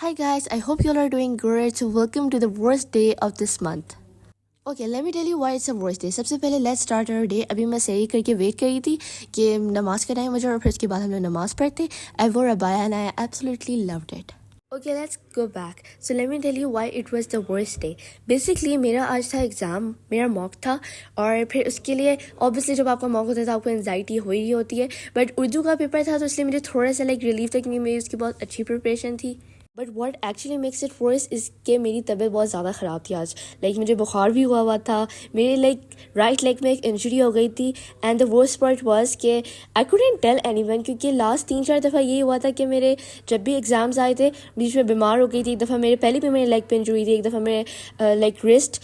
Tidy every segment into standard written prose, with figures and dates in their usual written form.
Hi guys, I hope you all are doing great. So welcome to the worst day of this month. Okay, let me tell you why it's a worst day. सबसे पहले let's start our day. अभी मैं सही करके wait कर रही थी कि नमाज का टाइम हो जाए और फिर उसके बाद हम लोग नमाज पढ़ते. I wore a abaya and I absolutely loved it. Okay, let's go back. So let me tell you why it was the worst day. Basically मेरा आज था एग्ज़ाम, मेरा मॉक था और फिर उसके लिए obviously जब आपका मॉक होता है तो आपको एंजाइटी हो ही होती है. बट उर्दू का पेपर था तो इसलिए मुझे थोड़ा सा रिलीफ था क्योंकि मेरी उसकी बहुत अच्छी प्रिपरेशन थी. But what actually makes it worse is कि मेरी तबीयत बहुत ज़्यादा ख़राब थी आज. मुझे बुखार भी हुआ था. मेरे राइट लेग में एक इंजरी हो गई थी. And the worst part was कि आई कुडंट टेल एनीवन क्योंकि लास्ट 3-4 दफ़ा यही हुआ था कि मेरे जब भी एग्ज़ाम्स आए थे बीच में बीमार हो गई थी. एक दफ़ा मेरे पहले भी मेरे लेग पे इंजरी थी, एक दफ़ा मेरे रिस्ट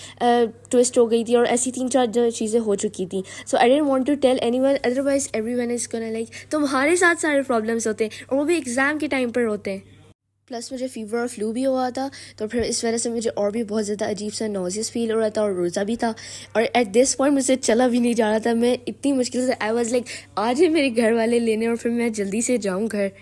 ट्विस्ट हो गई थी और ऐसी 3-4 चीज़ें हो चुकी थी. So I don't want to tell anyone otherwise everyone is gonna तुम्हारे साथ सारे प्रॉब्लम्स होते हैं और वो भी एग्ज़ाम के टाइम पर होते हैं. प्लस मुझे फीवर और फ्लू भी हुआ था तो फिर इस वजह से मुझे और भी बहुत ज़्यादा अजीब सा नॉजियस फील हो रहा था और रोज़ा भी था और एट दिस पॉइंट मुझसे चला भी नहीं जा रहा था. मैं इतनी मुश्किल से आई वाज आज ही मेरे घर वाले लेने और फिर मैं जल्दी से जाऊँ घर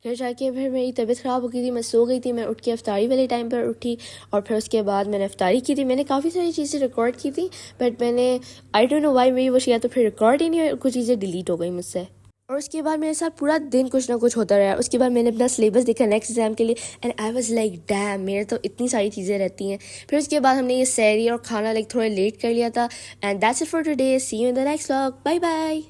जाके. फिर मेरी तबीयत ख़राब हो गई थी, मैं सो गई थी. मैं उठ के अफ्तारी वाले टाइम पर उठी और फिर उसके बाद मैंने अफ्तारी की थी. मैंने काफ़ी सारी चीज़ें रिकॉर्ड की थी बट मैंने आई डोंट नो व्हाई मेरी वो या तो फिर रिकॉर्ड ही नहीं हुई, कुछ चीज़ें डिलीट हो गई मुझसे. और उसके बाद मेरे साथ पूरा दिन कुछ ना कुछ होता रहा. उसके बाद मैंने अपना सिलेबस देखा नेक्स्ट एग्जाम के लिए एंड आई वाज डैम मेरे तो इतनी सारी चीज़ें रहती हैं. फिर उसके बाद हमने ये सैरी और खाना थोड़ा लेट कर लिया था. And that's it for today. See you in the next vlog. Bye bye.